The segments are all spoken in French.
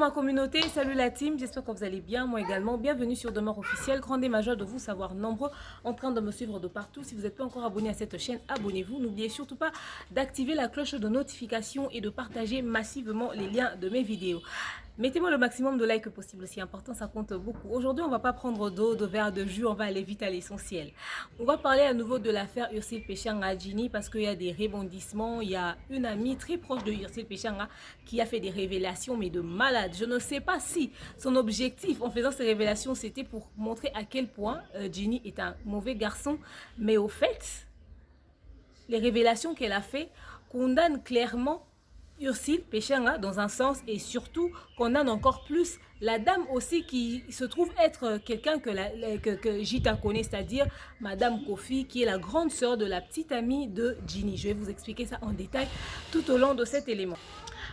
ma communauté, salut la team, j'espère que vous allez bien, moi également. Bienvenue sur Demeure Officielle, grande et majeure de vous savoir nombreux en train de me suivre de partout. Si vous n'êtes pas encore abonné à cette chaîne, abonnez-vous. N'oubliez surtout pas d'activer la cloche de notification et de partager massivement les liens de mes vidéos. Mettez-moi le maximum de likes possible, c'est important, ça compte beaucoup. Aujourd'hui, on ne va pas prendre d'eau, de verre, de jus, on va aller vite à l'essentiel. On va parler à nouveau de l'affaire Ursile Péchanga Djinny parce qu'il y a des rebondissements. Il y a une amie très proche de Ursile Péchanga qui a fait des révélations, mais de malade. Je ne sais pas si son objectif en faisant ces révélations, c'était pour montrer à quel point Djinny est un mauvais garçon. Mais au fait, les révélations qu'elle a fait condamnent clairement Ursile Péchanga dans un sens et surtout condamne encore plus la dame aussi qui se trouve être quelqu'un que Jita connaît, c'est-à-dire Madame Kofi qui est la grande sœur de la petite amie de Djinny. Je vais vous expliquer ça en détail tout au long de cet élément.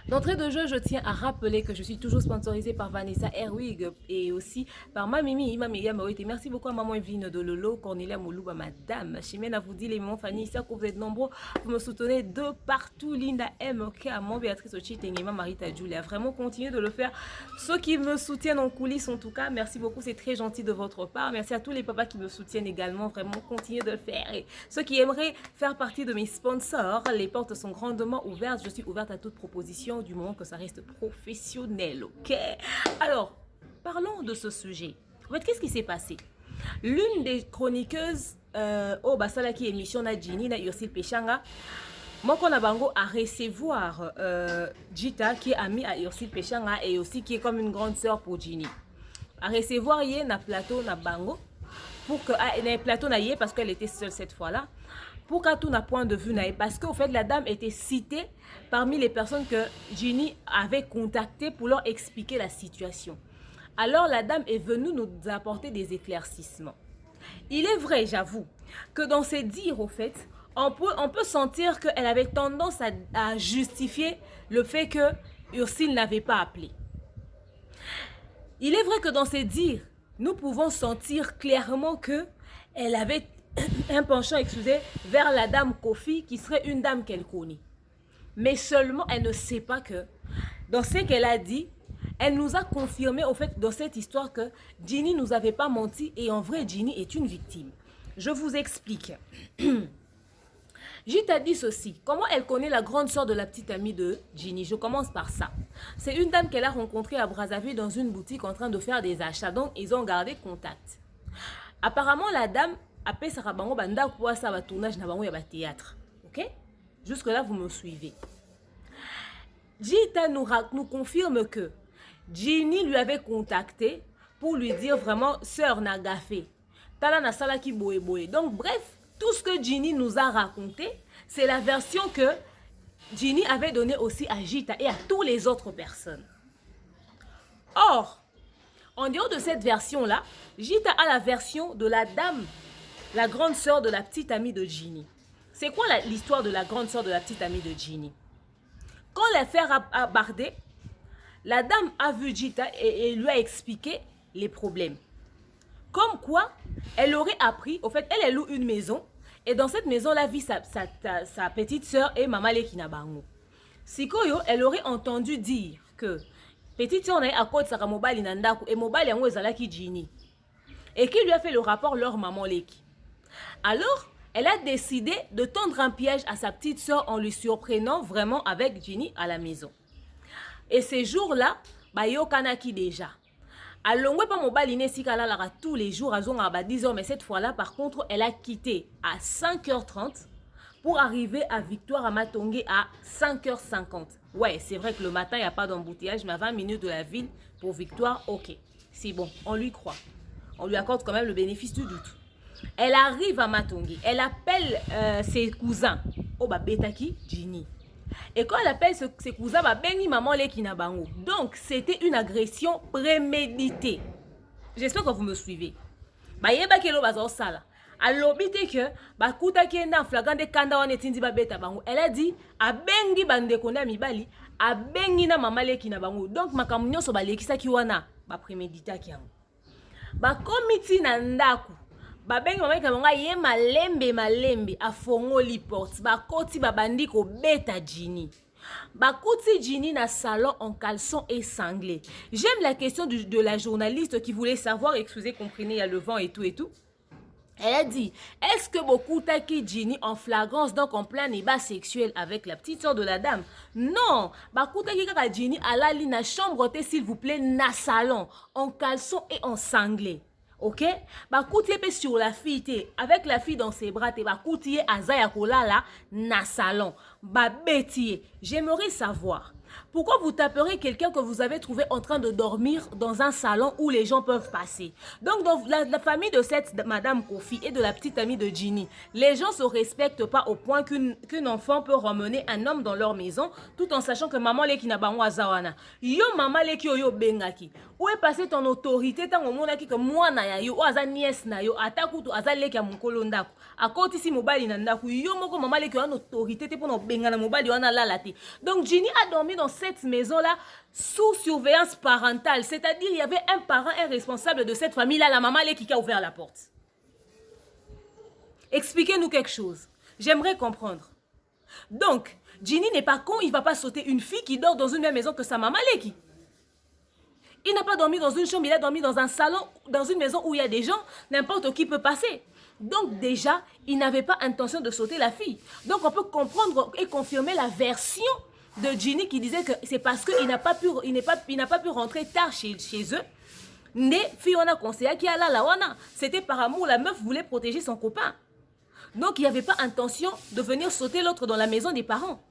D'entrée de jeu, je tiens à rappeler que je suis toujours sponsorisée par Vanessa Herwig et aussi par Mamimi Imamiya Mawete. Merci beaucoup à Maman Evelyne de Lolo, Cornelia Moulouba, Madame Chimène, à vous dit les mamans Fanny, ça que vous êtes nombreux, vous me soutenez de partout. Linda M, Amon, Béatrice Ochitengema, Marita Julia. Vraiment, continuez de le faire. Ceux qui me soutiennent en coulisses, en tout cas, merci beaucoup, c'est très gentil de votre part. Merci à tous les papas qui me soutiennent également, vraiment, continuez de le faire. Et ceux qui aimeraient faire partie de mes sponsors, les portes sont grandement ouvertes. Je suis ouverte à toute proposition du moment que ça reste professionnel, ok? Alors, parlons de ce sujet. En fait, qu'est-ce qui s'est passé? L'une des chroniqueuses au Basalaki émission na Djinny na Ursile Péchanga, Moko Nabango a recevoir Jita qui est amie à Ursile Péchanga et aussi qui est comme une grande sœur pour Djinny. A recevoir yé na plateau na Bango pour que na plateau na yé parce qu'elle était seule cette fois-là. Pour qu'à tout n'a point de vue, parce qu'au fait, la dame était citée parmi les personnes que Djinny avait contactées pour leur expliquer la situation. Alors, la dame est venue nous apporter des éclaircissements. Il est vrai, j'avoue, que dans ses dires, au fait, on peut sentir qu'elle avait tendance à justifier le fait que Ursile n'avait pas appelé. Il est vrai que dans ses dires, nous pouvons sentir clairement qu'elle avait un penchant, excusez, vers la dame Kofi, qui serait une dame qu'elle connaît. Mais seulement, elle ne sait pas que, dans ce qu'elle a dit, elle nous a confirmé, au fait, dans cette histoire, que Djinny nous avait pas menti, et en vrai, Djinny est une victime. Je vous explique. Jita dit ceci. Comment elle connaît la grande sœur de la petite amie de Djinny? Je commence par ça. C'est une dame qu'elle a rencontrée à Brazzaville dans une boutique en train de faire des achats. Donc, ils ont gardé contact. Apparemment, la dame après ça bango banda quoi ça va tournage na bango ya ba théâtre. OK? Jusque là vous me suivez. Jita nous confirme que Djinny lui avait contacté pour lui dire vraiment sœur na gafé. Tala na sala ki boye boye. Donc bref, tout ce que Djinny nous a raconté, c'est la version que Djinny avait donnée aussi à Jita et à toutes les autres personnes. Or, en dehors de cette version-là, Jita a la version de la dame, la grande sœur de la petite amie de Djinny. C'est quoi l'histoire de la grande sœur de la petite amie de Djinny? Quand l'affaire a abordé, la dame a vu Jita et lui a expliqué les problèmes. Comme quoi, elle aurait appris, au fait, elle loue une maison, et dans cette maison, la vit sa petite sœur et Maman Lekinabango. Sikoyo, elle aurait entendu dire que petite sœur n'a à côté de sa mobile nandaku et mobile yango ezalaki Djinny. Et qui lui a fait le rapport leur maman Leki. Alors, elle a décidé de tendre un piège à sa petite sœur en lui surprenant vraiment avec Djinny à la maison. Et ces jours-là, yo kanaki déjà. Alongwe pa mobile inesika la tous les jours à 10h, mais cette fois-là, par contre, elle a quitté à 5h30 pour arriver à Victoire à Matongé à 5h50. Ouais, c'est vrai que le matin, il n'y a pas d'embouteillage, mais à 20 minutes de la ville pour Victoire, ok. C'est bon, on lui croit. On lui accorde quand même le bénéfice du doute. Elle arrive à Matongé. Elle appelle ses cousins. Oh, Betaki, Djinny. Et quand elle appelle ses cousins, Bengi Maman Lekinabango. Donc, c'était une agression préméditée. J'espère que vous me suivez. Yeba kelo bazo sala. Alobite que bakuta ki na flagande kanda wane tindi beta bango. Elle a dit abengi bandeko na mibali, abengi na Maman Lekinabango. Donc makamu nyonso balekisa ki wana ba prémédita ki yango. Ba komiti na ndaku. Babengi Maman Lekinabango ye malembe afongoli porte. Ba koti babandi ko beta Djinny. Bakouti Ginny na salon en caleçon et sanglé. J'aime la question de la journaliste qui voulait savoir, excusez, comprenez, il y a le vent et tout et tout. Elle a dit, est-ce que beaucoup taki Ginny en flagrance, donc en plein débat sexuel avec la petite soeur de la dame? Non, beaucoup taki kaka Ginny à la ligne na chambre, s'il vous plaît, na salon, en caleçon et en sanglé. Ok? Bakouti pe sur la fille, avec la fille dans ses bras, bakouti azaya kolala na salon. Ba bêtier, j'aimerais savoir. Pourquoi vous taperez quelqu'un que vous avez trouvé en train de dormir dans un salon où les gens peuvent passer? Donc, dans la famille de cette Madame Kofi et de la petite amie de Ginny, les gens ne se respectent pas au point qu'un enfant peut ramener un homme dans leur maison tout en sachant que maman leki na bango azawana. Yo maman leki yo bengaki. Où est passé ton autorité tant au monde que moi na ya yo aza nièce na yo atakutu aza leki ya mukolo ndako. Akoti si mobali na ndako yo moko maman leki yo autorité te pour no bengana mobali wana lalati. Donc Ginny a dormi dans cette maison-là sous surveillance parentale. C'est-à-dire il y avait un parent, un responsable de cette famille-là, la maman qui a ouvert la porte. Expliquez-nous quelque chose. J'aimerais comprendre. Donc, Ginny n'est pas con, il ne va pas sauter une fille qui dort dans une même maison que sa maman Leki. Il n'a pas dormi dans une chambre, il a dormi dans un salon, dans une maison où il y a des gens, n'importe qui peut passer. Donc déjà, il n'avait pas intention de sauter la fille. Donc on peut comprendre et confirmer la version de Ginny qui disait que c'est parce qu'il n'a pas pu rentrer tard chez eux. Ne fille on a conseillé qui a la wana. C'était par amour, la meuf voulait protéger son copain. Donc il n'y avait pas intention de venir sauter l'autre dans la maison des parents.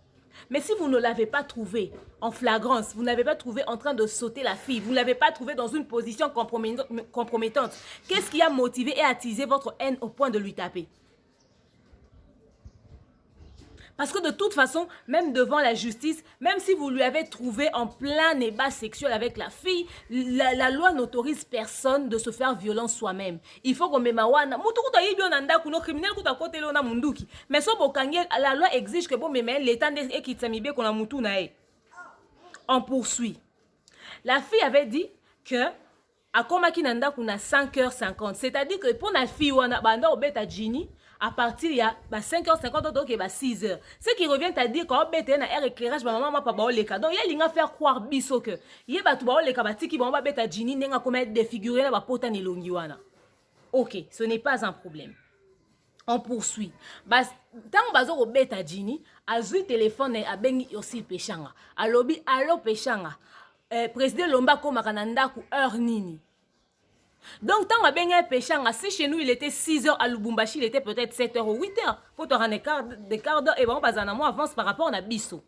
Mais si vous ne l'avez pas trouvé en flagrance, vous n'avez pas trouvé en train de sauter la fille, vous ne l'avez pas trouvé dans une position compromettante, qu'est-ce qui a motivé et attisé votre haine au point de lui taper? Parce que de toute façon, même devant la justice, même si vous lui avez trouvé en plein débat sexuel avec la fille, la loi n'autorise personne de se faire violence soi-même. Il faut qu'on me mawana. Mais la loi exige que l'État on poursuit. La fille avait dit que à Komaki Nanda kuna 5h50. C'est-à-dire que pour la fille, on a obéta Ginny. À partir il y a 5h50 donc il y a 6h. Ce qui revient à dire quand bête na air éclairage maman papa ba oleka. Donc il y a linga faire croire biso que il y a batu ba oleka batiki ba bête Ginny nenga comme défigurer na ba pota ni longi wana. OK, ce n'est pas un problème. On poursuit. Bas tant bazo ko bête Ginny, azui téléphone a bengi aussi pechanga. Alobi allo pechanga. Président Lomba koma kananda ku heure nini. Donc, tant que péchanga, si chez nous il était 6h à Lubumbashi, il était peut-être 7h ou 8h. Faut te rendre des quarts d'heure et bon, bazanamo avance par rapport à Bisso.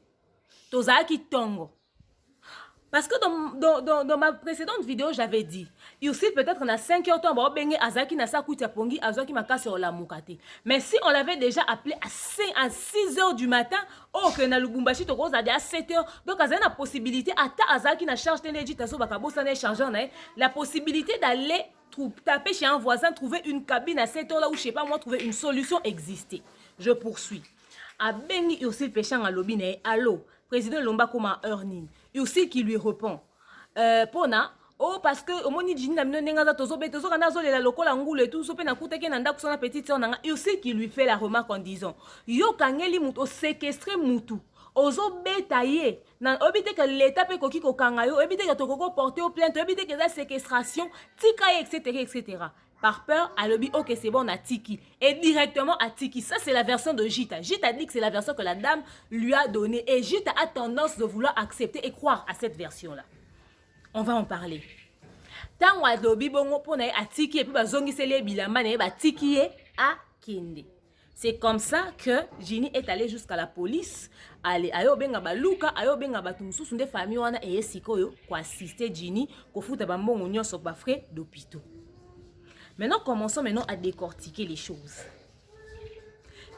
Tozaki Tongo. Parce que dans ma précédente vidéo, j'avais dit, aussi peut-être on a 5h, on va bengue Azaki na sakuti pongi, Azaki maka sur la mukate. Mais si on l'avait déjà appelé à 6h du matin, oh que na Lubumbashi to cause à 7h, donc Azaki a la possibilité à ta Azaki na charge d'énergie taso bakabo ça n'est chargeant la possibilité d'aller taper chez un voisin, trouver une cabine à 7h là où je sais pas moi trouver une solution existait. Je poursuis. A bengi aussi péchant à lobby allô. Président Lomba comme un earning. Et aussi qui lui répond. Pona, oh parce que au moni Ginny n'a menga za tozo beto kana zo la lokola ngulu et tout so pe na kuteke na ndako sona petite sœur nanga. Et aussi qui lui fait la remarque en disant yo kangeli muto séquestrer mutu. Ozo betaye na obité que l'état pe koki ko kanga yo obité que to koko porter au plainte obité que la séquestration tika etc. Par peur, à l'objet, ok, c'est bon, on a Tiki. Et directement à Tiki. Ça, c'est la version de Jita. Jita dit que c'est la version que la dame lui a donnée. Et Jita a tendance de vouloir accepter et croire à cette version-là. On va en parler. Tant à l'objet, bon, pour à Tiki, et puis, zongi se le bilaman, et Tiki est à Kinde. C'est comme ça que Ginny est allée jusqu'à la police. Allez, ayo benga baluka, ayo benga batumsu, sunde famille wana et sikoyo, ko assister Ginny, ko futa ba mbongo nyonso ba frais d'hôpital. Maintenant, commençons à décortiquer les choses.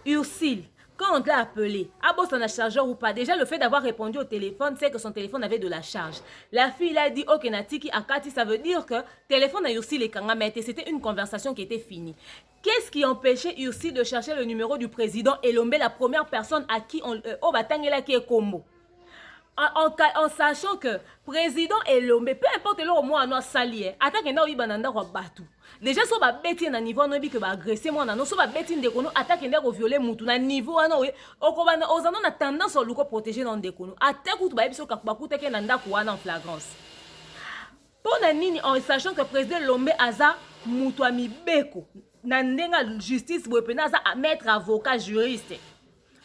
Ursule, quand on l'a appelé, à bosse on a chargeur ou pas, déjà le fait d'avoir répondu au téléphone, c'est que son téléphone avait de la charge. La fille a dit, ok, Natiki Akati, ça veut dire que le téléphone à Ursule et Kangamete, c'était une conversation qui était finie. Qu'est-ce qui empêchait Ursule de chercher le numéro du président Elombe, la première personne à qui on batangela qui est combo? En sachant que président Elombe, peu importe le moins on salier, attaque na oyiba nanda kwa batu. Déjà so ba beti na niveau no bi que ba agresser moi na no so ba beti ndekono attaque ndeko violer mutu na niveau ana we okobana ozana na tendance luko protéger na ndekono. Attaque kutu ba biso kakuba kuteke na ndako wana en flagrance. Pour na nini en sachant que président Elombe aza mutu amibeko na ndenga justice bwepena aza maître avocat juriste.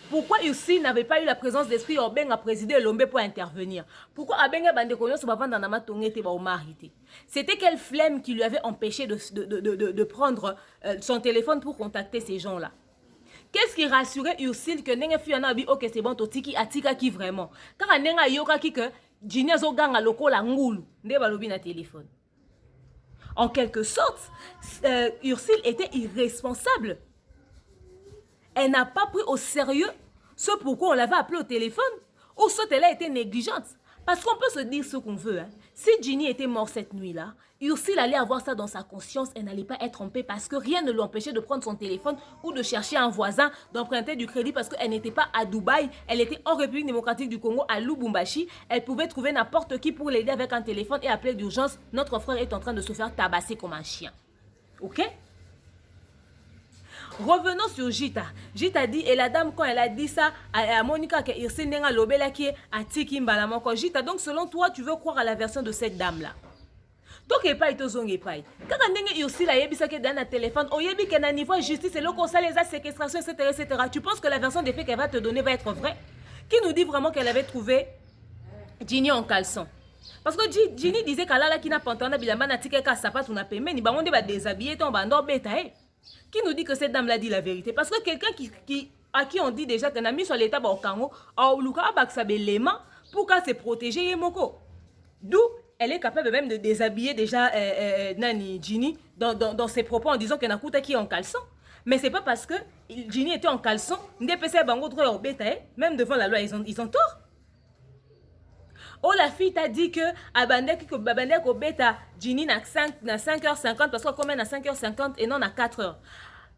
Pourquoi Ursil n'avait pas eu la présence d'esprit Obenga présider Elombe pour intervenir? Pourquoi Abenga Bandekonyo se bavant dans la matongete ba omarité? C'était quelle flemme qui lui avait empêché de prendre son téléphone pour contacter ces gens-là? Qu'est-ce qui rassurait Ursil que Nenga Fiona bi ok c'est bon totiki atika qui vraiment? Car Nenga yoka ki que Jini zo ganga loko la ngulu nde balobi na téléphone. En quelque sorte, Ursil était irresponsable. Elle n'a pas pris au sérieux ce pourquoi on l'avait appelé au téléphone, ou soit elle a été négligente. Parce qu'on peut se dire ce qu'on veut. Hein. Si Ginny était morte cette nuit-là, Ursil allait avoir ça dans sa conscience et n'allait pas être trompée parce que rien ne l'empêchait de prendre son téléphone ou de chercher un voisin, d'emprunter du crédit parce qu'elle n'était pas à Dubaï, elle était en République démocratique du Congo, à Lubumbashi. Elle pouvait trouver n'importe qui pour l'aider avec un téléphone et appeler d'urgence. Notre frère est en train de se faire tabasser comme un chien. Ok? Revenons sur Jita. Jita dit, et la dame, quand elle a dit ça à Monica, que Ursil Nenga Lobela qui est à Tiki Mbalamoko. Jita, donc selon toi, tu veux croire à la version de cette dame-là. Toi qui pas été pas. Quand on Ursil a yebi ça qui est dans le téléphone, on yebi qu'elle a niveau justice et le conseil les séquestrations, etc., etc. Tu penses que la version des faits qu'elle va te donner va être vraie? Qui nous dit vraiment qu'elle avait trouvé Ginny en caleçon? Parce que Ginny disait qu'elle a qui n'a pas entendu bilamba na tika ka sapat ou na paiement, ni bango ba déshabiller ton bandor beta. Qui nous dit que cette dame l'a dit la vérité? Parce que quelqu'un à qui on dit déjà qu'elle a mis sur l'état au Congo, pour qu'elle se protéger, d'où elle est capable même de déshabiller déjà Nani Ginny dans ses propos en disant qu'elle n'a coûté qui en caleçon. Mais c'est pas parce que Ginny était en caleçon, même devant la loi, ils ont tort. Oh, la fille t'a dit que Babandek au bêta Ginny na 5h50 parce qu'on commande à 5h50 et non à 4h.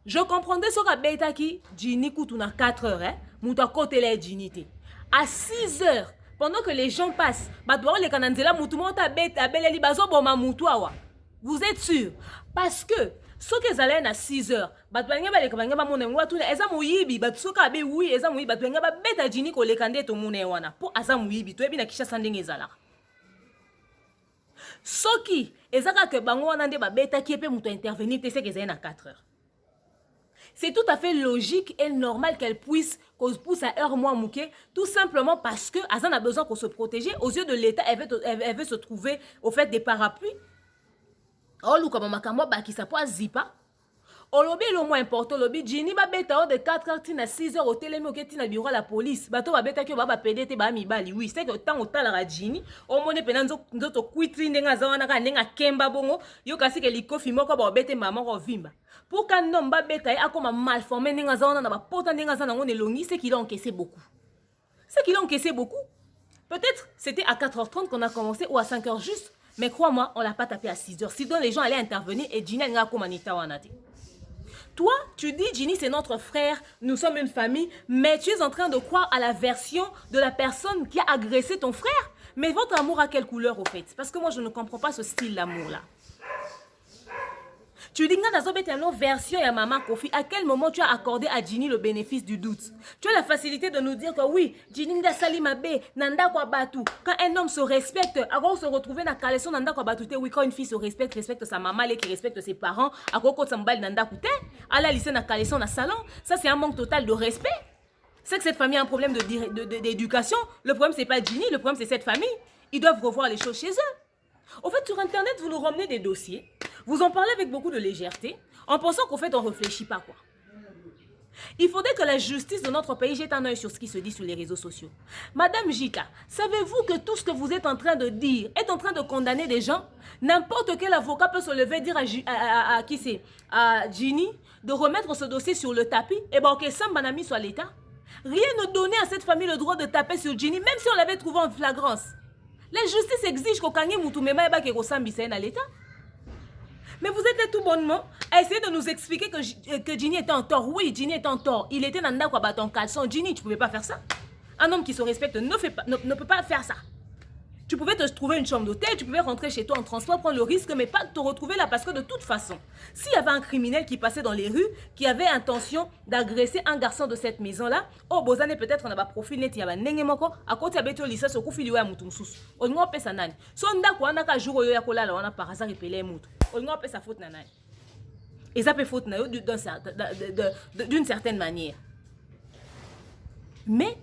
Je comprendrais ce que bêta qui Ginny coûte à 4h, hein. Mouta côté les Ginny. À 6h, pendant que les gens passent, les Kananzela moutumota bêta belle bazo boma moutoua. Vous êtes sûr? Parce que ce que allaient à 6h, batwanga ba lekabanga ba mona ngwa tuna eza muyibi batsoka be oui eza muyibi batwanga ba beta Ginny ko lekande to mona wana po asa muyibi to ebi na kisha sandenge ezala. Soki ezaka ke bango wana nde ba beta ki epe muto intervenir te seke ezana 4h. C'est tout à fait logique et normal qu'elle puisse pousse à heure moins mouquée, tout simplement parce que Azan a besoin qu'on se protéger. Aux yeux de l'État, elle veut se trouver au fait des parapluies. Oh, Luka Mamakamo, qui s'appoie zipa. Au lobby, le moins important, lobby, Ginny va bêta de 4h à 6h au télémoquet, tina bureau la police. Bato va bêta que va pédé, ba mi bali. Oui, c'est que tant au tal la Ginny, au monde penanzo, d'autres quitri, n'enga zawana, n'enga kemba bongo, yo kasi que liko fimo, ko ba bêta maman au vimba. Pour qu'un homme va bêta, a comme malformé, n'enga zawana, n'a pas potan, n'enga zawana, on est longi, c'est qu'il a encaissé beaucoup. C'est qu'il a encaissé beaucoup. Peut-être c'était à 4h30 qu'on a commencé ou à 5h juste. Mais crois-moi, on ne l'a pas tapé à 6h. Sinon, les gens allaient intervenir et Ginny n'a pas manita wanati. Toi, tu dis, Ginny, c'est notre frère, nous sommes une famille, mais tu es en train de croire à la version de la personne qui a agressé ton frère. Mais votre amour a quelle couleur, au fait? Parce que moi, je ne comprends pas ce style d'amour-là. Tu dis que dans une version et à Maman Kofi, à quel moment tu as accordé à Ginny le bénéfice du doute? Tu as la facilité de nous dire que oui, Ginny n'a sali mabe, nanda kwa batu. Quand un homme se respecte, avant de se retrouver dans la nanda kwa batu, oui, quand une fille se respecte, respecte sa maman, qui respecte ses parents, à quoi qu'on s'emballe nanda koute, à la lycée dans la dans salon, ça c'est un manque total de respect. C'est que cette famille a un problème d'éducation. Le problème c'est pas Ginny, le problème c'est cette famille. Ils doivent revoir les choses chez eux. Au fait, sur Internet, vous nous ramenez des dossiers, vous en parlez avec beaucoup de légèreté, en pensant qu'au fait, on ne réfléchit pas, quoi. Il faudrait que la justice de notre pays jette un œil sur ce qui se dit sur les réseaux sociaux. Madame Jita, savez-vous que tout ce que vous êtes en train de dire est en train de condamner des gens? N'importe quel avocat peut se lever et dire à qui c'est? À Ginny de remettre ce dossier sur le tapis et bien ok, ça m'a mis sur l'État. Rien ne donnait à cette famille le droit de taper sur Ginny, même si on l'avait trouvé en flagrance. La justice exige qu'au Kangi Moutoumema eba ke Rosambisen à l'État. Mais vous êtes tout bonnement à essayer de nous expliquer que Ginny était en tort. Oui, Ginny était en tort. Il était dans le en caleçon. Ginny, tu ne pouvais pas faire ça. Un homme qui se respecte ne peut pas faire ça. Tu pouvais te trouver une chambre d'hôtel, tu pouvais rentrer chez toi en transport, prendre le risque, mais pas te retrouver là parce que de toute façon, s'il y avait un criminel qui passait dans les rues, qui avait intention d'agresser un garçon de cette maison-là, oh, bozane peut-être on a pas profil net, il y a nenge moko, à côté de beto lisa, soko fili wa mutu msusu. Olingo pe sa nani. So ndako wana ka jour yo ya kolala wana par hasard epele mutu. Olingo pe sa faute na nani. Et ça peut faute na yo d'une certaine manière. Mais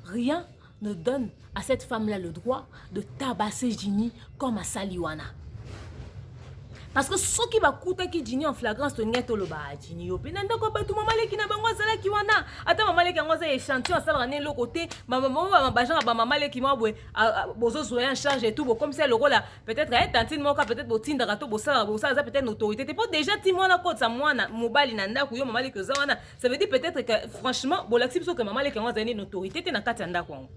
rien ne donne à cette femme-là le droit de tabasser Ginny comme à Saliwana. Parce que ce qui va coûter qui Ginny en flagrance de net le bas Ginny yo penanda ko batu mama leki na bango sala ki wana ata mama leki ngo za échantillon sala rané le côté mama bajan ba mama leki mo boy bozo soya en charge et tout comme ça le rôle là peut-être être tantine mo ka peut-être botinda rato bosala ça peut-être une autorité t'es pas déjà ti mwana ko sa mwana mobali na ndako yo mama leki za wana ça veut dire peut-être que franchement bon l'acception que mama leki ngo za une autorité t'es na kati ndako.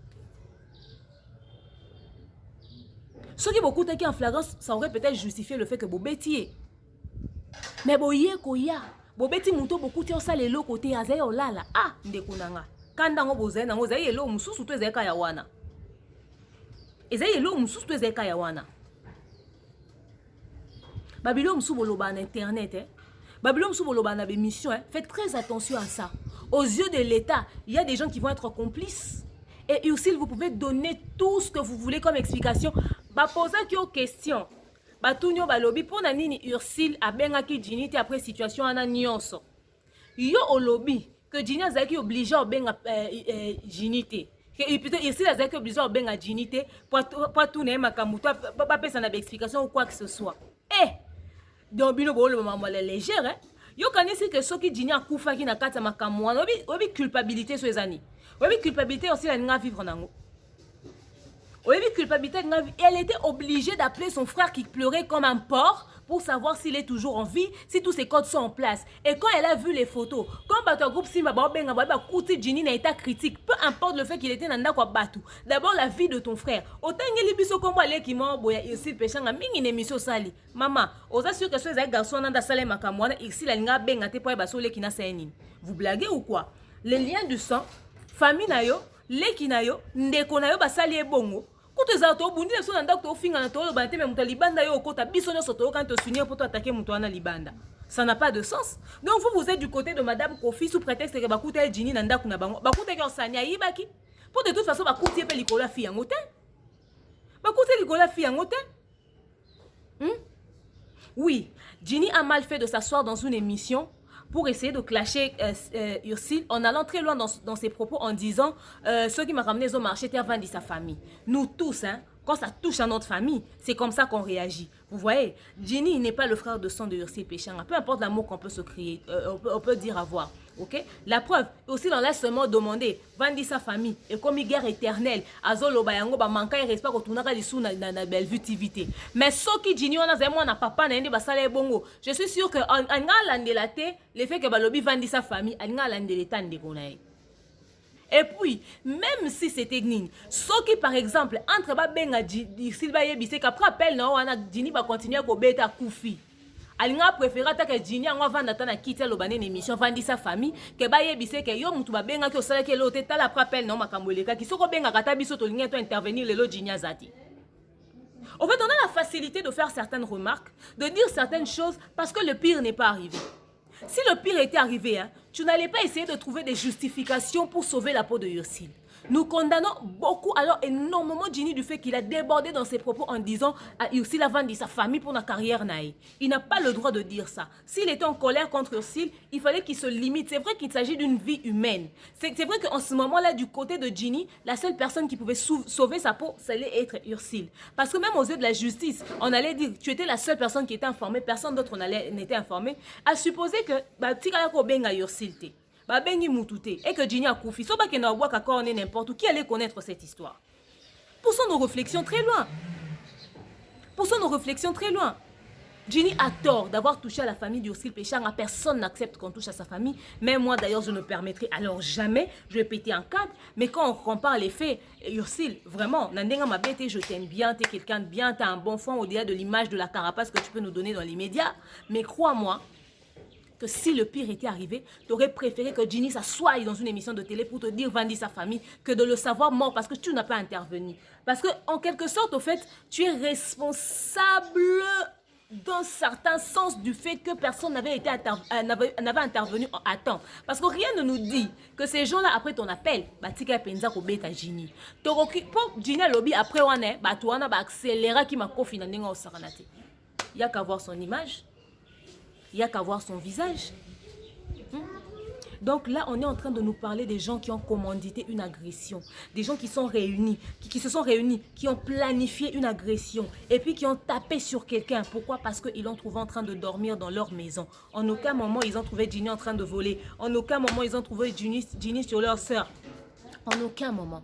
Ce qui beaucoup qui en flagrance, ça aurait peut-être justifié le fait que Bobeti. Mais boye koya, Bobeti muto beaucoup tient ça les lots côté azaye olala. Ah, ndekunanga. Kanda ngo boze na ngo zaye lo mususu to ezeka ya wana. Ezaye lo mususu to ezeka ya wana. Babylone musu boloba na internet Babylone musu boloba na émission faites très attention à ça. Aux yeux de l'État, il y a des gens qui vont être complices. Et Ursule, vous pouvez donner tout ce que vous voulez comme explication. Ba poser qui aux questions. Ba tunyo ba lobby pour nani Ursule a benga ki Ginny après situation ana nyonso. Yo au lobby que Ginny a zaki obligé à benga Ginny té. Que plutôt Ursule a zaki obligé à benga Ginny té pour tout ne makamuto pas pesa na explication ou quoi que ce soit. Donc bino bolo maman légère Yo kanisi que ce qui Ginny a kufa ki na kata makamwa obi culpabilité sur les années. Obi culpabilité aussi la nga vivre nango. Culpabilité, elle était obligée d'appeler son frère qui pleurait comme un porc pour savoir s'il est toujours en vie, si tous ses codes sont en place. Et quand elle a vu les photos, comme ton groupe Simba Kouti Ginny n'a été critique, peu importe le fait qu'il était dans quoi Batou. D'abord la vie de ton frère. Autant que les biso comme les qui m'ont boya ici péchant mingi une émission sali. Maman, aux assure que ce garçon dans salé makamwana ici la linga benga te pour basole qui n'a sainin. Vous blaguez ou quoi? Les liens du sang, famille na yo, les kinayo, ndeko na yo basali ebongo. Quand tu as tout bundi so nanda ko finga na tolo ba te me mutalibanda yo kota biso nyo soto quand te sunir pour attaquer mutuana libanda. Ça n'a pas de sens. Donc vous êtes du côté de madame Kofi sous prétexte que bakuta Ginny nanda kuna bango. Bakuta ko sanya yibaki. Pour de toute façon bakuti pe likola fi yangote. Bakuti likola fi yangote. Oui, Ginny a mal fait de s'asseoir dans une émission pour essayer de clasher Ursule en allant très loin dans ses propos en disant ceux qui m'ont ramené au marché étaient avant de sa famille. Nous tous, quand ça touche à notre famille, c'est comme ça qu'on réagit. Vous voyez, Ginny n'est pas le frère de sang de Ursule Péchanga. Peu importe l'amour qu'on peut se créer, on peut dire avoir. Okay? La preuve, aussi on laisse seulement demander, vandi sa famille, et comme une guerre éternelle, Azolo Bayango, manquer de respect quand on a sous na Bellevue TV. Mais ce qui Ginny, on a moi, na papa, na ende basale bongo. Je suis sûr que en l'andelaté, le fait que Balobi vandi sa famille, en l'andelaté, et puis, même si c'était Gnine, ce qui par exemple, entre Babenga, Silva Yebise, qu'après appel, Ginny va continuer à bêta Koufi. Alinga préféré que Ginny en avant d'attendre quitter le bané émission vandi sa famille que ba yebise que yo mutu ba benga ki osala ke lote tala rappel non makamboleka ki soko benga kata biso to linga to intervenir le lo Ginny azati. En fait, on a la facilité de faire certaines remarques, de dire certaines choses parce que le pire n'est pas arrivé. Si le pire était arrivé, tu n'allais pas essayer de trouver des justifications pour sauver la peau de Ursule. Nous condamnons beaucoup, alors énormément Ginny du fait qu'il a débordé dans ses propos en disant à Ursule a vendu sa famille pour la carrière naïe. Il n'a pas le droit de dire ça. S'il était en colère contre Ursule, il fallait qu'il se limite. C'est vrai qu'il s'agit d'une vie humaine. C'est vrai qu'en ce moment-là, du côté de Ginny, la seule personne qui pouvait sauver sa peau, ça allait être Ursule. Parce que même aux yeux de la justice, on allait dire tu étais la seule personne qui était informée, personne d'autre n'était informé, à supposer que Ursule bengi mutute et que Ginny a koufi so ba kena bois kakor on est n'importe où qui allait connaître cette histoire. Poussons nos réflexions très loin. Poussons nos réflexions très loin. Ginny a tort d'avoir touché à la famille d'Ursule Péchanga. Personne n'accepte qu'on touche à sa famille. Même moi d'ailleurs je ne permettrai alors jamais. Je vais péter un cadre. Mais quand on compare les faits, Ursule, vraiment, Nandenga m'a bête, je t'aime bien, t'es quelqu'un de bien, t'as un bon fond au-delà de l'image de la carapace que tu peux nous donner dans les médias. Mais crois-moi, que si le pire était arrivé, tu aurais préféré que Ginny s'assoie dans une émission de télé pour te dire Vandy sa famille que de le savoir mort parce que tu n'as pas intervenu. Parce que en quelque sorte, au fait, tu es responsable d'un certain sens du fait que personne n'avait intervenu à temps. Parce que rien ne nous dit que ces gens-là, après ton appel, Batika Penza Kobeta Ginny. Pour Ginny Lobby, après, on a accéléré qui m'a confiné dans le Saranate. Il n'y a qu'à voir son image. Il n'y a qu'à voir son visage. Donc là, on est en train de nous parler des gens qui ont commandité une agression. Des gens qui sont réunis, qui se sont réunis, qui ont planifié une agression et puis qui ont tapé sur quelqu'un. Pourquoi? Parce qu'ils l'ont trouvé en train de dormir dans leur maison. En aucun moment, ils ont trouvé Ginny en train de voler. En aucun moment, ils ont trouvé Ginny sur leur sœur. En aucun moment.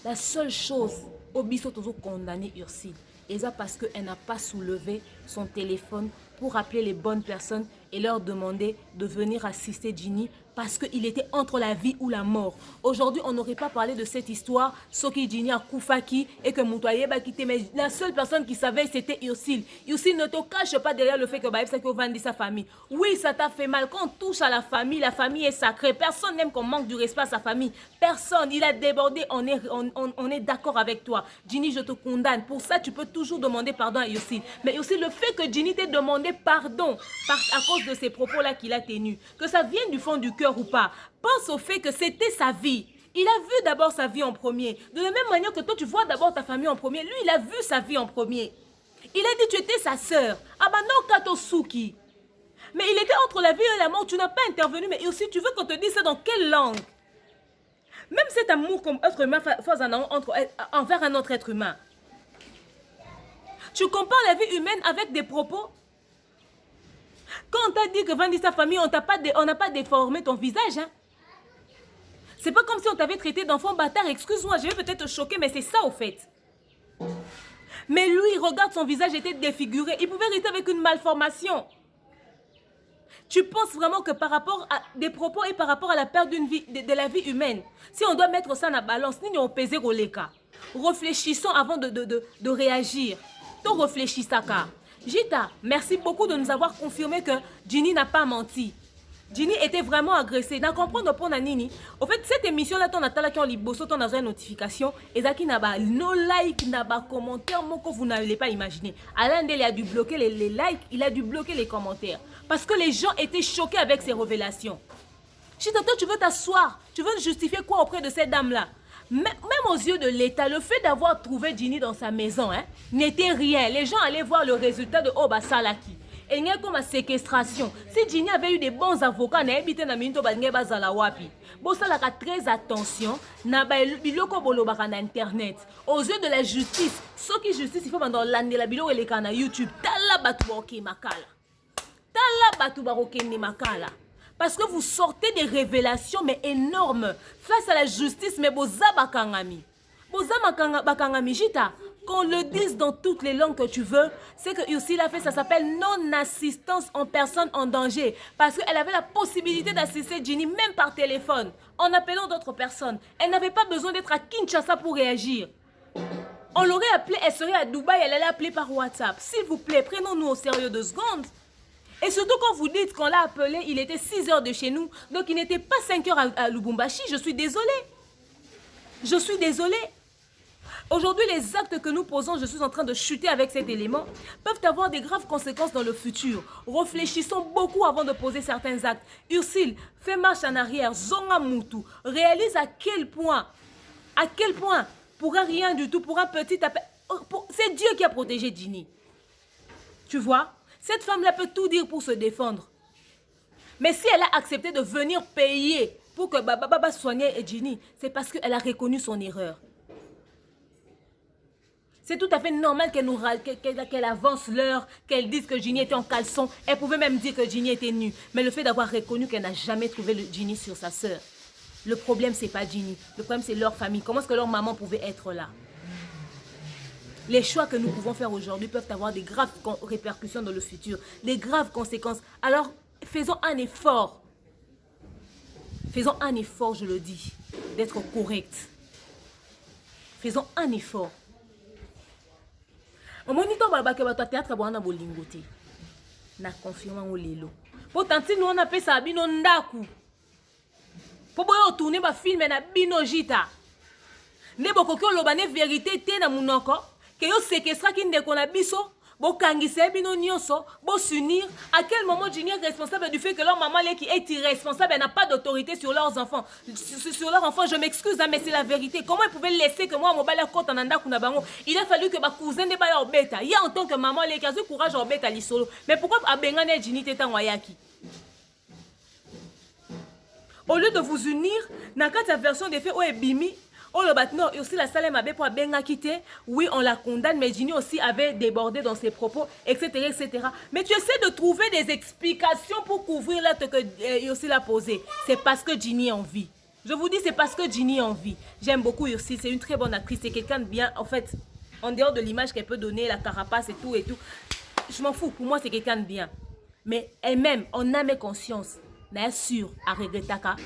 La seule chose, Obiso Tozo condamné Ursule. Et ça parce qu'elle n'a pas soulevé son téléphone pour appeler les bonnes personnes et leur demander de venir assister Ginny parce qu'il était entre la vie ou la mort. Aujourd'hui, on n'aurait pas parlé de cette histoire, Soki Ginny a Koufaki et que Moutouaye va quitter. Mais la seule personne qui savait, c'était Ursule. Ursule ne te cache pas derrière le fait que Baïb Sako vendit sa famille. Oui, ça t'a fait mal. Quand on touche à la famille est sacrée. Personne n'aime qu'on manque du respect à sa famille. Personne. Il a débordé. On est d'accord avec toi. Ginny, je te condamne. Pour ça, tu peux toujours demander pardon à Ursule. Mais aussi le fait que Ginny t'ait demandé pardon à cause de ces propos-là qu'il a tenus, que ça vienne du fond du cœur ou pas, pense au fait que c'était sa vie. Il a vu d'abord sa vie en premier. De la même manière que toi, tu vois d'abord ta famille en premier. Lui, il a vu sa vie en premier. Il a dit tu étais sa sœur. Ah bah non, Kato Suki. Mais il était entre la vie et la mort. Tu n'as pas intervenu. Mais aussi, tu veux qu'on te dise ça dans quelle langue? Même cet amour comme être humain envers un autre être humain. Tu compares la vie humaine avec des propos. Quand on t'a dit que Vandy sa famille, on n'a pas déformé ton visage. Hein? C'est pas comme si on t'avait traité d'enfant bâtard. Excuse-moi, je vais peut-être te choquer, mais c'est ça au fait. Mais lui, regarde, son visage était défiguré. Il pouvait rester avec une malformation. Tu penses vraiment que par rapport à des propos et par rapport à la perte de la vie humaine, si on doit mettre ça dans la balance, nous on pèse les cas. Réfléchissons avant de réagir. Donc réfléchissons ça. Gita, merci beaucoup de nous avoir confirmé que Ginny n'a pas menti. Ginny était vraiment agressée. N'a comprendre pour Nanini. En fait, cette émission-là, ton attends qui ont liboso, ton a une notification. Et ça qui n'a pas no like, n'a pas commentaire, que vous n'allez pas imaginer. Alain il a dû bloquer les likes, il a dû bloquer les commentaires. Parce que les gens étaient choqués avec ces révélations. Gita, toi, tu veux t'asseoir. Tu veux justifier quoi auprès de cette dame-là? Même aux yeux de l'État, le fait d'avoir trouvé Ginny dans sa maison n'était rien. Les gens allaient voir le résultat de Oba Salaki. Et il y a comme une séquestration. Si Ginny avait eu des bons avocats, il y a très attention à Internet. Aux yeux de la justice, ceux qui justice, il faut dans l'année la bilo et les canaux YouTube. Parce que vous sortez des révélations mais énormes face à la justice, mais Bozaba Kangami. Jita, qu'on le dise dans toutes les langues que tu veux, c'est que Ursule a fait, ça s'appelle non-assistance en personne en danger. Parce qu'elle avait la possibilité d'assister Ginny même par téléphone, en appelant d'autres personnes. Elle n'avait pas besoin d'être à Kinshasa pour réagir. On l'aurait appelée, elle serait à Dubaï, elle allait appeler par WhatsApp. S'il vous plaît, prenons-nous au sérieux 2 secondes. Et surtout quand vous dites qu'on l'a appelé, il était 6 heures de chez nous, donc il n'était pas 5 heures à Lubumbashi, je suis désolée. Je suis désolée. Aujourd'hui, les actes que nous posons, je suis en train de chuter avec cet élément, peuvent avoir des graves conséquences dans le futur. Réfléchissons beaucoup avant de poser certains actes. Ursule, fais marche en arrière, Zonga Moutou, réalise à quel point, pour un rien du tout, pour un petit appel, c'est Dieu qui a protégé Ginny. Tu vois, cette femme-là peut tout dire pour se défendre. Mais si elle a accepté de venir payer pour que Baba soigne Ginny, c'est parce qu'elle a reconnu son erreur. C'est tout à fait normal qu'elle avance l'heure, qu'elle dise que Ginny était en caleçon. Elle pouvait même dire que Ginny était nue. Mais le fait d'avoir reconnu qu'elle n'a jamais trouvé le Ginny sur sa sœur. Le problème, c'est pas Ginny. Le problème, c'est leur famille. Comment est-ce que leur maman pouvait être là? Les choix que nous pouvons faire aujourd'hui peuvent avoir des graves répercussions dans le futur. Des graves conséquences. Alors, faisons un effort. Faisons un effort, je le dis, d'être correct. Faisons un effort. Au moniteur balaba ke bato théâtre bwana bolingote na confirmant au lelo Po tantine on appelle ça bino ndaku. Po boyo tourner ba film na bino jita. Ne boko ko lobane vérité te na munoko que yo séquestra ki ndeko na biso. Bo kangise bino nyonso, bo s'unir. À quel moment Ginny est responsable du fait que leur maman qui est irresponsable, elle n'a pas d'autorité sur leurs enfants. Sur leurs enfants, je m'excuse, mais c'est la vérité. Comment ils pouvaient laisser que moi, mon balai compte en anda kunabango? Il a fallu que ma cousine ne pas bêta. Il y a en tant que maman qui a eu courage en bêta li solo. Mais pourquoi abengane Ginny teta wayaki? Au lieu de vous unir, dans la version des faits, où est Bimi? Oh le bâtiment, aussi la salle m'avait pour Benga quitter. Oui, on la condamne, mais Ginny aussi avait débordé dans ses propos, etc., etc. Mais tu essaies de trouver des explications pour couvrir l'acte que Yossi l'a posé. C'est parce que Ginny en vit. Je vous dis, c'est parce que Ginny en vit. J'aime beaucoup Yossi, c'est une très bonne actrice, c'est quelqu'un de bien, en fait, en dehors de l'image qu'elle peut donner, la carapace et tout. Je m'en fous, pour moi, c'est quelqu'un de bien. Mais elle-même, en âme et conscience, n'est sûr, à regretter, à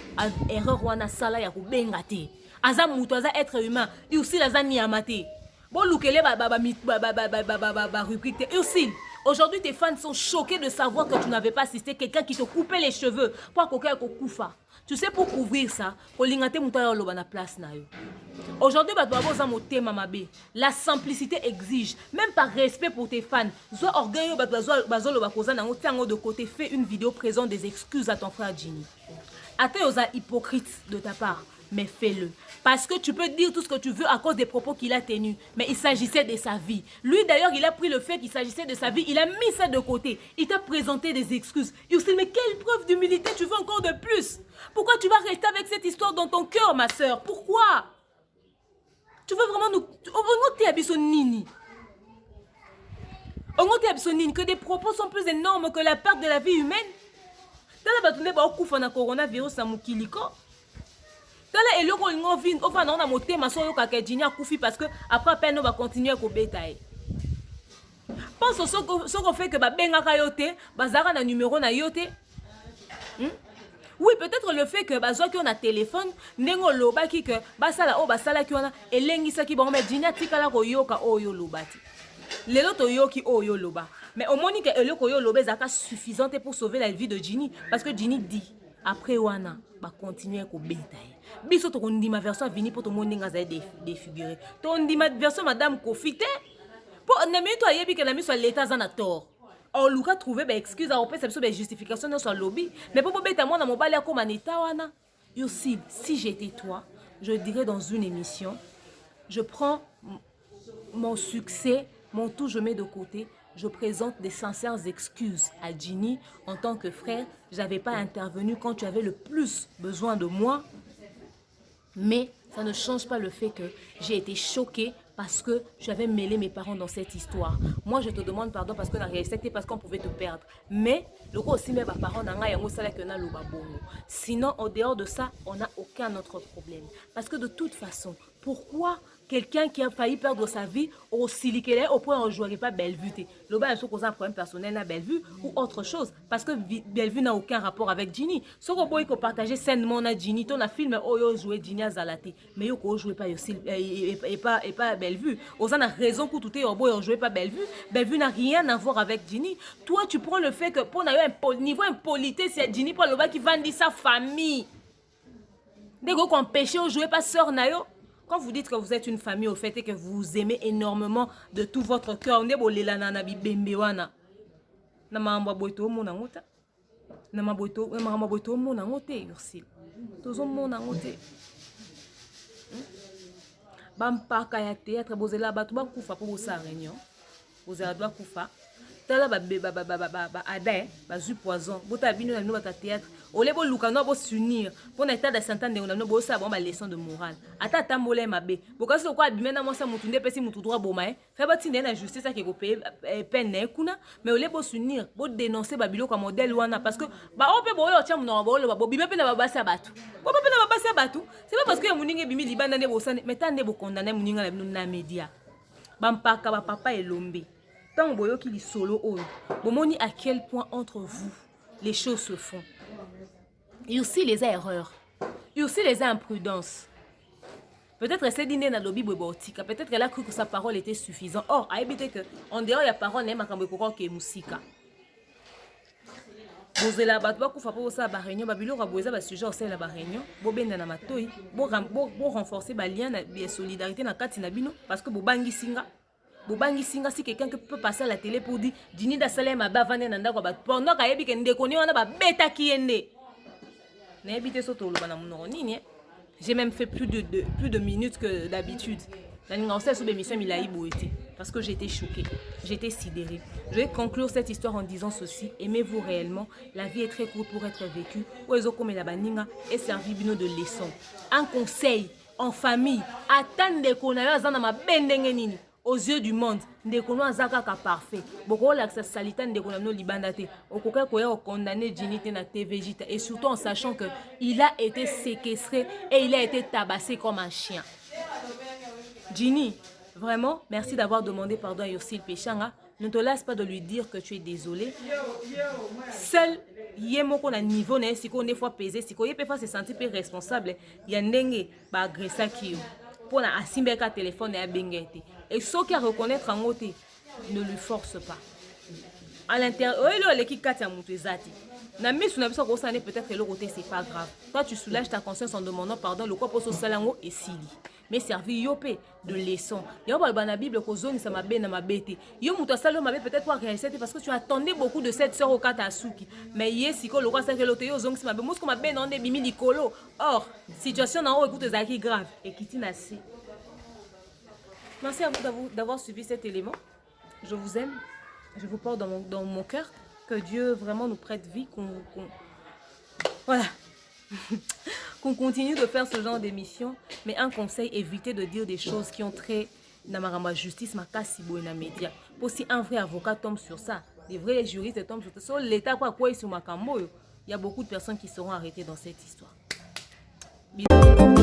erreur ou à sala, ya bengate. Aza muto, aza être humain, et aussi la zani amate. Bon, loukele rubrique. Et aussi, aujourd'hui, tes fans sont choqués de savoir que tu n'avais pas assisté quelqu'un qui te coupait les cheveux. Pour quelqu'un qui koufa. Tu sais, pour couvrir ça, aujourd'hui, la simplicité exige, même par respect pour tes fans, sois orgueilleux, de côté, fais une vidéo présente des excuses à ton frère Ginny. Attends, hypocrite de ta part. Mais fais-le. Parce que tu peux dire tout ce que tu veux à cause des propos qu'il a tenus. Mais il s'agissait de sa vie. Lui, d'ailleurs, il a pris le fait qu'il s'agissait de sa vie. Il a mis ça de côté. Il t'a présenté des excuses. Yossi, mais quelle preuve d'humilité tu veux encore de plus? Pourquoi tu vas rester avec cette histoire dans ton cœur, ma soeur? Pourquoi? Tu veux vraiment nous... Que des propos sont plus énormes que la perte de la vie humaine? Tala eloko lingo vin ofa na motema so yoka ke Ginny akufi parce que après peine on va continuer ko betailler. Pense ce qu'on fait que ba benga ka yote, bazara na numéro na yote. Oui, peut-être le fait que bazo ki on a téléphone, nengo loba ki que basala o basala ki ona elengisa ki ba Ginny atikala ko yoka oyo lobati. Lelo to yoki oyo loba. Mais au moins que eloko yo loba zaka suffisante pour sauver la vie de Ginny parce que Ginny dit après wana ba continuer ko betailler. Biso to ndima version vini pour tout monde ngaza défigurer. To ndima version madame Kofite pour na minute ayebi que na miso l'état za na tort. On luka trouver ba excuse à opé ça ba justification dans son lobby mais pour beta moi na mobali ya comme aneta wana. Yossi, si j'étais toi, je dirais dans une émission, je prends mon succès, mon tout je mets de côté. Je présente des sincères excuses à Ginny en tant que frère. Je n'avais pas intervenu quand tu avais le plus besoin de moi. Mais ça ne change pas le fait que j'ai été choquée parce que j'avais mêlé mes parents dans cette histoire. Moi, je te demande pardon parce que la réalité, parce qu'on pouvait te perdre. Mais le gros aussi, mes parents sinon, en dehors de ça, on n'a aucun autre problème. Parce que de toute façon, pourquoi quelqu'un qui a failli perdre sa vie au siliqué au point où on ne jouerait pas Bellevue? Le bas, est-ce qu'on a un problème personnel à Bellevue ou autre chose? Parce que Bellevue n'a aucun rapport avec Ginny. Ce qu'on peut partager sainement à Ginny, ton film où joué Ginny à Zalaté, mais on ne jouait pas aussi et pas Bellevue. On a raison pour tout est au bout, on ne jouait pas Bellevue. Bellevue n'a rien à voir avec Ginny. Toi, tu prends le fait que pour un niveau impolité, c'est Ginny pour le bas qui vendit sa famille. Dès qu'on empêche de jouer pas sœur Nayo. Quand vous dites que vous êtes une famille au fait et que vous aimez énormément de tout votre cœur, ne bolela na bibembe wana. Na mamba boito mona ngota. Na mamba boito mona ngote Yossi. Tozo mona ngote. Bampaka ya théâtre bozela batu ba kufa pour sa réunion. Bozela doit kufa. Tala ba ada ba zu poison. Bota bino na no ba théâtre. Ole bo luka no bo s'unir pour na état de s'entendre na no bo sa bon ba leçon de morale. Ata tambola mabe. Boka so ko abime na mo sa mutu nde pesi mutu droit boma Fait ba tinde na justice a ke ko payer peine na kuna mais ole bo s'unir bo dénoncer ba biloko modèle wana parce que ba ope bo yo tia mo bo lo bo bime pe na ba basa batu. Bo pe na ba basa batu. C'est pas parce que muninge bimi libanda ne bo sane mais tande bo condamner muninga na média. Bampaka ba papa elombe. Tant boyo qui li solo oyo. Bomoni à quel point entre vous les choses se font. Et aussi les erreurs. Et aussi les imprudences. Peut-être c'est dîner dans lobby bobotika. Peut-être qu'elle a cru que sa parole était suffisante. Or, à éviter que en dehors il y a parole n'est pas comme qui est musique. bozela bato bakufa po bosala ba réunion babiloko boza ba sujet osala ba réunion bobenda na matoi bo renforcer ba lien na solidarité na kati na bino parce que bobangi singa si quelqu'un qui peut passer à la télé pour dire Dini da salé ma bavane na ndako ba pendant ka yebi ke ndeko ni wana ba beta ki yende na yebite so to loba na monoro nini. J'ai même fait plus de minutes que d'habitude. Parce que j'étais choquée, j'étais sidérée. Je vais conclure cette histoire en disant ceci. Aimez-vous réellement. La vie est très courte pour être vécue. Et servi bino de leçon. Un conseil en famille. Attendez qu'on ait aux yeux du monde, ndekono azaka ka parfait. Boko la sa salita ndekono no libanda te. Okoka koya condamné Djinny na TVJ et surtout en sachant que il a été séquestré et il a été tabassé comme un chien. Djinny, vraiment, merci d'avoir demandé pardon à Yossil Péchanga. Ne te laisse pas de lui dire que tu es désolé. Seul yemoko na niveau na siko des fois pesé, siko yepe fa se sentir peu responsable. Ya ndenge ba agressa ki pour na asimbeka téléphone ya bengete. Et ceux qui reconnaître en côté, ne lui force pas. À l'intérieur, peut-être que le côté c'est pas grave. Toi tu soulages ta conscience en demandant pardon, le corps pour ce salango et sili. Mais servi yopé de leçon. Yo ba na Bible ko zone ça m'a ben na ma bête. Yo muto salo m'a peut-être pas réaliser parce que tu attendais beaucoup de cette sœur au Katasuki. Mais hier si ko le roi ça que l'autre yo zone ça m'a ben mosco m'a ben on est bimi likolo. Or, situation en haut écoute zaki grave et kitina si. Merci à vous d'avoir suivi cet élément. Je vous aime. Je vous porte dans mon cœur. Que Dieu vraiment nous prête vie. Voilà. Qu'on continue de faire ce genre d'émission. Mais un conseil, évitez de dire des choses qui ont trait à la justice, ma cassibo et na média. Pour si un vrai avocat tombe sur ça, des vrais juristes tombent sur ça, l'État quoi sur ma cambo, il y a beaucoup de personnes qui seront arrêtées dans cette histoire. Bisous.